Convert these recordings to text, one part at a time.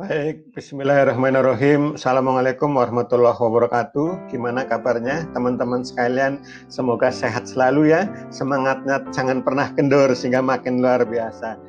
Baik, Bismillahirrahmanirrahim. Assalamualaikum warahmatullahi wabarakatuh. Gimana kabarnya teman-teman sekalian? Semoga sehat selalu ya. Semangatnya jangan pernah kendor sehingga makin luar biasa.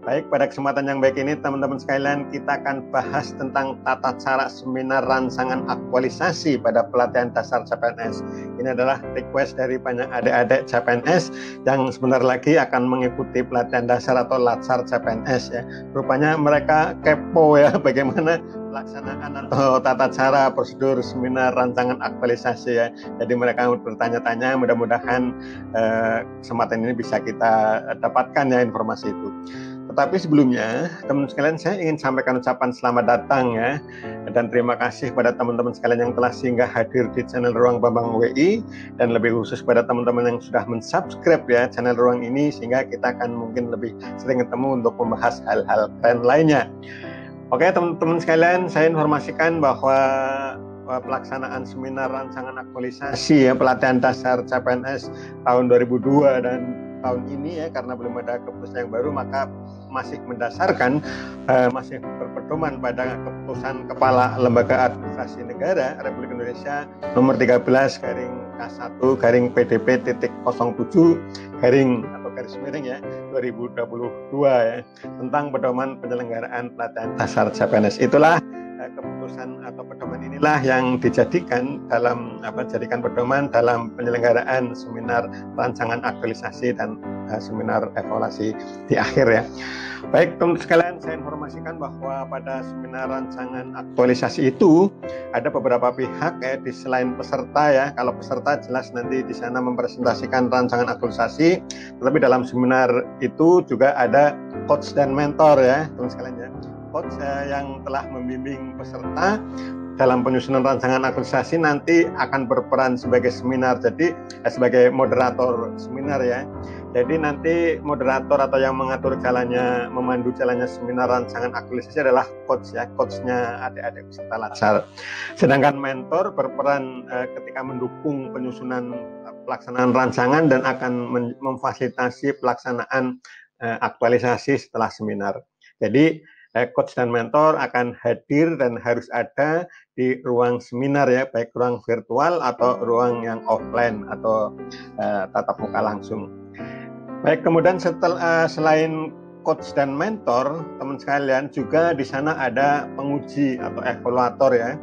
Baik, pada kesempatan yang baik ini teman-teman sekalian, kita akan bahas tentang tata cara seminar rancangan aktualisasi pada pelatihan dasar CPNS. Ini adalah request dari banyak adik-adik CPNS yang sebentar lagi akan mengikuti pelatihan dasar atau latsar CPNS ya. Rupanya mereka kepo ya bagaimana pelaksanaan atau tata cara prosedur seminar rancangan aktualisasi ya. Jadi mereka bertanya-tanya, mudah-mudahan kesempatan ini bisa kita dapatkan ya informasi itu. Tetapi sebelumnya, teman-teman sekalian, saya ingin sampaikan ucapan selamat datang ya, dan terima kasih pada teman-teman sekalian yang telah singgah hadir di channel Ruang Bambang WI, dan lebih khusus pada teman-teman yang sudah mensubscribe ya channel Ruang ini, sehingga kita akan mungkin lebih sering ketemu untuk membahas hal-hal keren lainnya. Oke teman-teman sekalian, saya informasikan bahwa pelaksanaan seminar rancangan aktualisasi ya pelatihan dasar CPNS tahun 2002 dan tahun ini ya, karena belum ada keputusan yang baru, maka masih mendasarkan masih berpedoman pada keputusan Kepala Lembaga Administrasi Negara Republik Indonesia nomor 13 garing K1 garing PDP titik 07 garing atau garis miring ya 2022 ya tentang pedoman penyelenggaraan pelatihan dasar CPNS. Itulah keputusan atau pedoman inilah yang dijadikan jadikan pedoman dalam penyelenggaraan seminar rancangan aktualisasi dan seminar evaluasi di akhir ya. Baik teman-teman sekalian, saya informasikan bahwa pada seminar rancangan aktualisasi itu ada beberapa pihak ya, di selain peserta ya. Kalau peserta jelas nanti di sana mempresentasikan rancangan aktualisasi, tetapi dalam seminar itu juga ada coach dan mentor ya teman-teman sekalian ya. Coach yang telah membimbing peserta dalam penyusunan rancangan aktualisasi nanti akan berperan sebagai seminar, jadi sebagai moderator seminar ya. Jadi nanti moderator atau yang mengatur jalannya, memandu jalannya seminar rancangan aktualisasi adalah coach ya, coachnya adik-adik peserta latsar. Sedangkan mentor berperan ketika mendukung penyusunan pelaksanaan rancangan dan akan memfasilitasi pelaksanaan aktualisasi setelah seminar. Jadi coach dan mentor akan hadir dan harus ada di ruang seminar ya, baik ruang virtual atau ruang yang offline atau tatap muka langsung. Baik, kemudian selain coach dan mentor, teman sekalian, juga di sana ada penguji atau evaluator ya.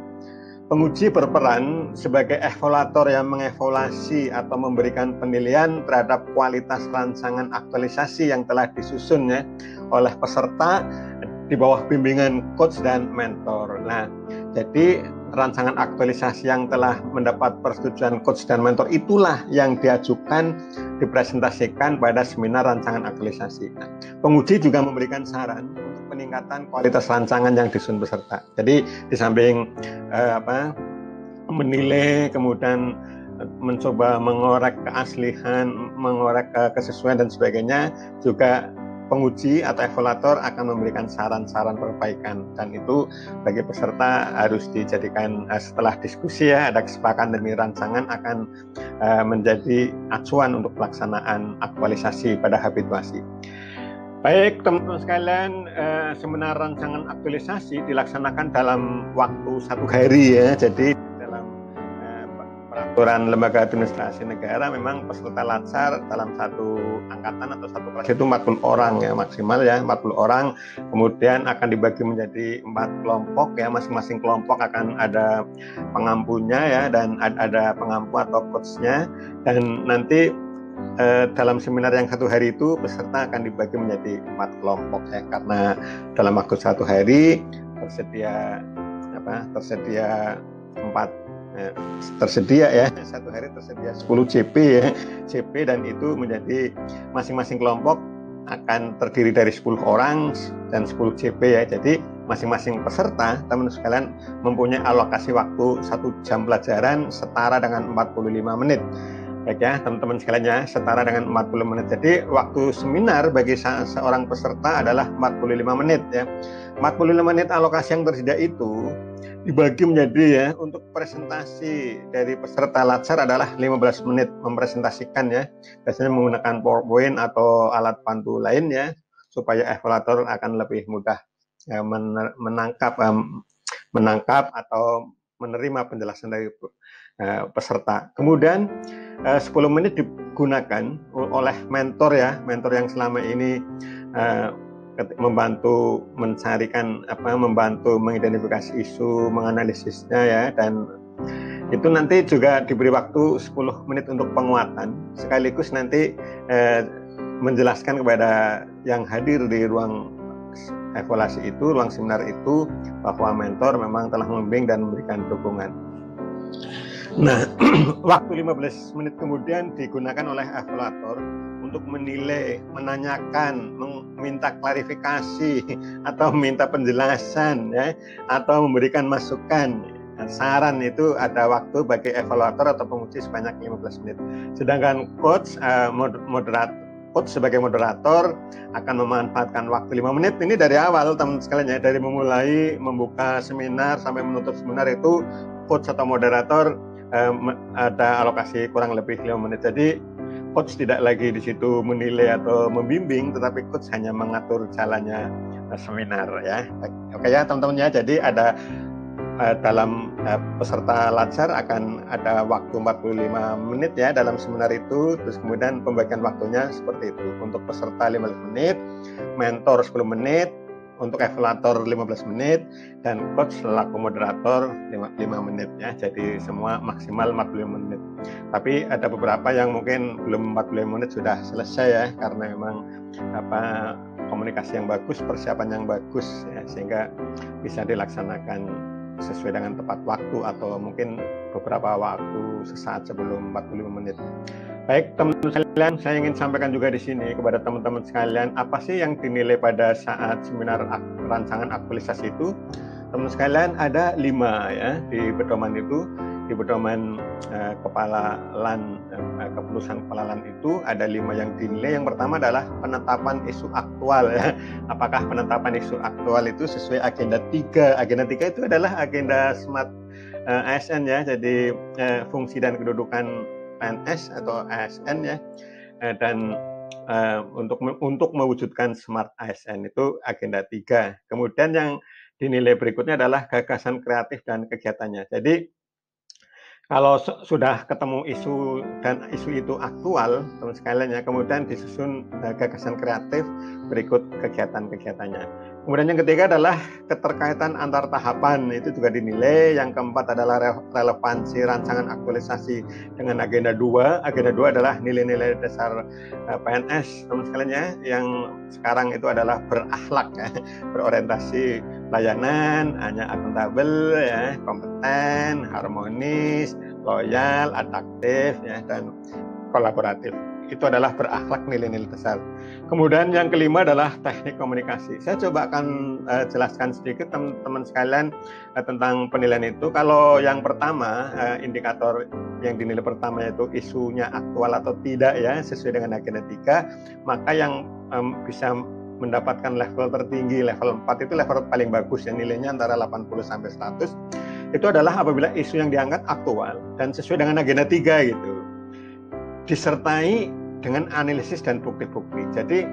Penguji berperan sebagai evaluator yang mengevaluasi atau memberikan penilaian terhadap kualitas rancangan aktualisasi yang telah disusun ya oleh peserta di bawah bimbingan coach dan mentor. Nah, jadi rancangan aktualisasi yang telah mendapat persetujuan coach dan mentor itulah yang diajukan dipresentasikan pada seminar rancangan aktualisasi. Nah, penguji juga memberikan saran untuk peningkatan kualitas rancangan yang disusun peserta. Jadi di samping menilai, kemudian mencoba mengorek keaslian, mengorek kesesuaian dan sebagainya, juga penguji atau evaluator akan memberikan saran-saran perbaikan, dan itu bagi peserta harus dijadikan setelah diskusi ya, ada kesepakatan demi rancangan akan menjadi acuan untuk pelaksanaan aktualisasi pada habituasi. Baik teman-teman sekalian, seminar rancangan aktualisasi dilaksanakan dalam waktu 1 hari ya. Jadi dalam peraturan Lembaga Administrasi Negara memang peserta latsar dalam satu angkatan atau satu kelas itu 40 orang ya maksimal ya, 40 orang. Kemudian akan dibagi menjadi 4 kelompok ya, masing-masing kelompok akan ada pengampunya ya, dan ada pengampu atau coachnya, dan nanti dalam seminar yang 1 hari itu peserta akan dibagi menjadi 4 kelompok ya, karena dalam waktu 1 hari tersedia 1 hari tersedia 10 CP ya, CP, dan itu menjadi masing-masing kelompok akan terdiri dari 10 orang dan 10 CP ya. Jadi masing-masing peserta teman-teman sekalian mempunyai alokasi waktu 1 jam pelajaran setara dengan 45 menit. Baik ya teman-teman sekalian ya, setara dengan 40 menit. Jadi waktu seminar bagi seorang peserta adalah 45 menit ya. 45 menit alokasi yang tersedia itu dibagi menjadi ya, untuk presentasi dari peserta latsar adalah 15 menit mempresentasikan ya. Biasanya menggunakan PowerPoint atau alat bantu lain ya, supaya evaluator akan lebih mudah menangkap atau menerima penjelasan dari peserta. Kemudian 10 menit digunakan oleh mentor ya, mentor yang selama ini membantu mencarikan membantu mengidentifikasi isu, menganalisisnya ya, dan itu nanti juga diberi waktu 10 menit untuk penguatan, sekaligus nanti menjelaskan kepada yang hadir di ruang evaluasi itu, ruang seminar itu, bahwa mentor memang telah membimbing dan memberikan dukungan. Nah, waktu 15 menit kemudian digunakan oleh evaluator untuk menilai, menanyakan, meminta klarifikasi atau meminta penjelasan ya, atau memberikan masukan. Saran itu ada waktu bagi evaluator atau penguji sebanyak 15 menit. Sedangkan coach sebagai moderator akan memanfaatkan waktu 5 menit ini dari awal, teman sekalian ya, dari memulai membuka seminar sampai menutup seminar itu coach atau moderator ada alokasi kurang lebih 5 menit. Jadi coach tidak lagi di situ menilai atau membimbing, tetapi coach hanya mengatur jalannya seminar ya. Oke ya teman-teman ya, jadi ada dalam peserta lancar akan ada waktu 45 menit ya dalam seminar itu. Terus kemudian pembagian waktunya seperti itu. Untuk peserta 15 menit, mentor 10 menit, untuk evaluator 15 menit, dan coach selaku moderator 5 menit ya. Jadi semua maksimal 45 menit. Tapi ada beberapa yang mungkin belum 45 menit sudah selesai ya, karena memang komunikasi yang bagus, persiapan yang bagus ya, sehingga bisa dilaksanakan sesuai dengan tepat waktu atau mungkin beberapa waktu sesaat sebelum 45 menit. Baik teman-teman sekalian, saya ingin sampaikan juga di sini kepada teman-teman sekalian, apa sih yang dinilai pada saat seminar rancangan aktualisasi itu? Teman-teman sekalian, ada 5 ya di pedoman itu. Di pedoman keputusan kepala LAN itu ada 5 yang dinilai. Yang pertama adalah penetapan isu aktual ya. Apakah penetapan isu aktual itu sesuai agenda 3? Agenda 3 itu adalah agenda Smart ASN ya. Jadi fungsi dan kedudukan PNS atau ASN ya, dan untuk mewujudkan Smart ASN itu agenda 3. Kemudian yang dinilai berikutnya adalah gagasan kreatif dan kegiatannya. Jadi kalau sudah ketemu isu dan isu itu aktual, teman sekalian ya, kemudian disusun gagasan kreatif berikut kegiatan-kegiatannya. Kemudian yang ketiga adalah keterkaitan antar tahapan, itu juga dinilai. Yang keempat adalah relevansi rancangan aktualisasi dengan agenda 2. Agenda 2 adalah nilai-nilai dasar PNS, teman sekalian ya, yang sekarang itu adalah berakhlak ya, berorientasi layanan, hanya akuntabel ya, kompeten, harmonis, loyal, adaptif ya, dan kolaboratif. Itu adalah berakhlak, nilai-nilai dasar. Kemudian yang kelima adalah teknik komunikasi. Saya coba akan jelaskan sedikit teman-teman sekalian tentang penilaian itu. Kalau yang pertama, indikator yang dinilai pertama yaitu isunya aktual atau tidak ya, sesuai dengan agenda 3, maka yang bisa mendapatkan level tertinggi, level 4 itu level paling bagus ya, nilainya antara 80 sampai 100. Itu adalah apabila isu yang diangkat aktual dan sesuai dengan agenda 3 gitu, disertai dengan analisis dan bukti-bukti. Jadi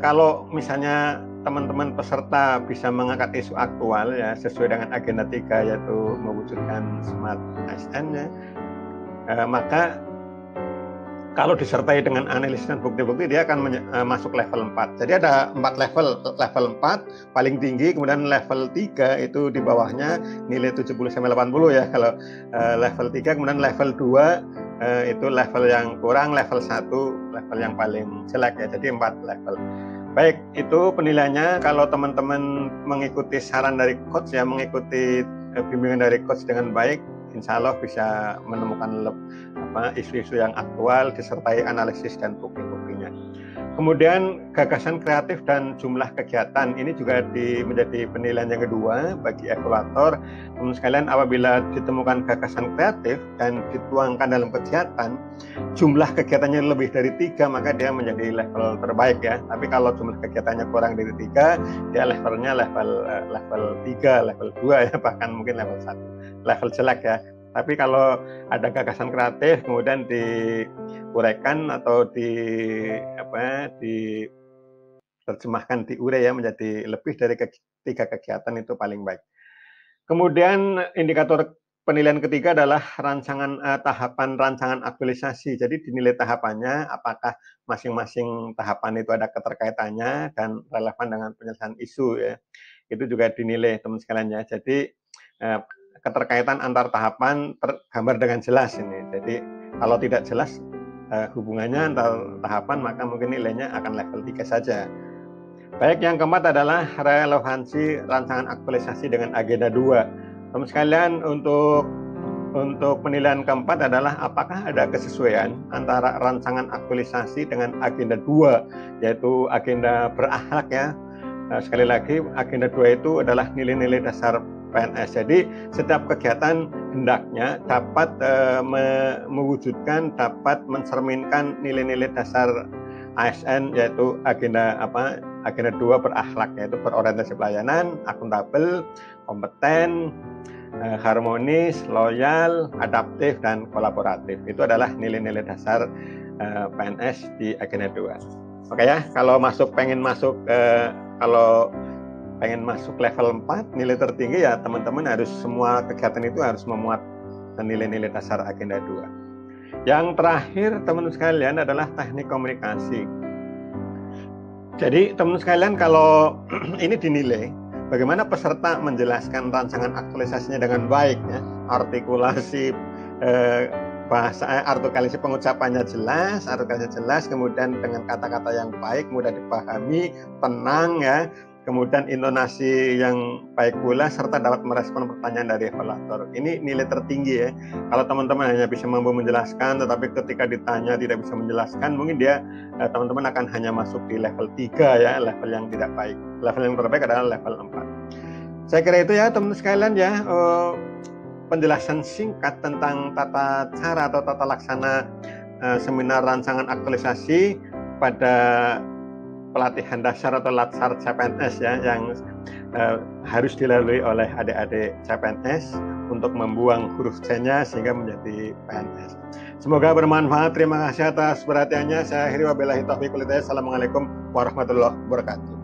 kalau misalnya teman-teman peserta bisa mengangkat isu aktual ya sesuai dengan agenda 3 yaitu mewujudkan Smart ASN ya, maka kalau disertai dengan analisis dan bukti-bukti dia akan masuk level 4. Jadi ada 4 level. Level 4 paling tinggi, kemudian level 3 itu di bawahnya nilai 70 sampai 80 ya kalau level 3, kemudian level 2 itu level yang kurang, level 1 level yang paling jelek ya. Jadi 4 level. Baik, itu penilaiannya. Kalau teman-teman mengikuti saran dari coach ya, mengikuti bimbingan dari coach dengan baik, insya Allah bisa menemukan isu-isu yang aktual disertai analisis dan bukti-buktinya. Kemudian gagasan kreatif dan jumlah kegiatan ini juga menjadi penilaian yang kedua bagi evaluator. Teman sekalian, apabila ditemukan gagasan kreatif dan dituangkan dalam kegiatan, jumlah kegiatannya lebih dari 3, maka dia menjadi level terbaik ya. Tapi kalau jumlah kegiatannya kurang dari 3, dia levelnya level 3, level 2 ya, bahkan mungkin level 1, level jelek ya. Tapi kalau ada gagasan kreatif kemudian diuraikan atau terjemahkan diure ya menjadi lebih dari 3 kegiatan itu paling baik. Kemudian indikator penilaian ketiga adalah tahapan rancangan aktualisasi. Jadi dinilai tahapannya, apakah masing-masing tahapan itu ada keterkaitannya dan relevan dengan penyelesaian isu ya. Itu juga dinilai teman sekalian ya. Jadi keterkaitan antar tahapan tergambar dengan jelas ini. Jadi kalau tidak jelas hubungannya antar tahapan, maka mungkin nilainya akan level 3 saja. Baik, yang keempat adalah relevansi rancangan aktualisasi dengan agenda 2. Teman sekalian, untuk penilaian keempat adalah apakah ada kesesuaian antara rancangan aktualisasi dengan agenda 2, yaitu agenda berakhlak ya. Sekali lagi, agenda 2 itu adalah nilai-nilai dasar PNS. Jadi setiap kegiatan hendaknya dapat mewujudkan, dapat mencerminkan nilai-nilai dasar ASN, yaitu agenda 2 berakhlak, yaitu berorientasi pelayanan, akuntabel, kompeten, harmonis, loyal, adaptif, dan kolaboratif. Itu adalah nilai-nilai dasar PNS di agenda 2. Oke ya, kalau pengen masuk level 4, nilai tertinggi ya teman-teman harus semua kegiatan itu harus memuat nilai-nilai dasar agenda 2. Yang terakhir teman-teman sekalian adalah teknik komunikasi. Jadi teman-teman sekalian, kalau ini dinilai bagaimana peserta menjelaskan rancangan aktualisasinya dengan baik ya, artikulasi artikulasi pengucapannya jelas, kemudian dengan kata-kata yang baik, mudah dipahami, tenang ya, kemudian intonasi yang baik pula, serta dapat merespon pertanyaan dari evaluator. Ini nilai tertinggi ya. Kalau teman-teman hanya bisa mampu menjelaskan, tetapi ketika ditanya tidak bisa menjelaskan, mungkin teman-teman akan hanya masuk di level 3 ya, level yang tidak baik. Level yang terbaik adalah level 4. Saya kira itu ya teman-teman sekalian ya, penjelasan singkat tentang tata cara atau tata laksana seminar rancangan aktualisasi pada pelatihan dasar atau latsar CPNS ya, yang harus dilalui oleh adik-adik CPNS untuk membuang huruf C-nya sehingga menjadi PNS. Semoga bermanfaat. Terima kasih atas perhatiannya. Saya akhiri, wabillahi taufiq wal hidayah. Assalamualaikum warahmatullahi wabarakatuh.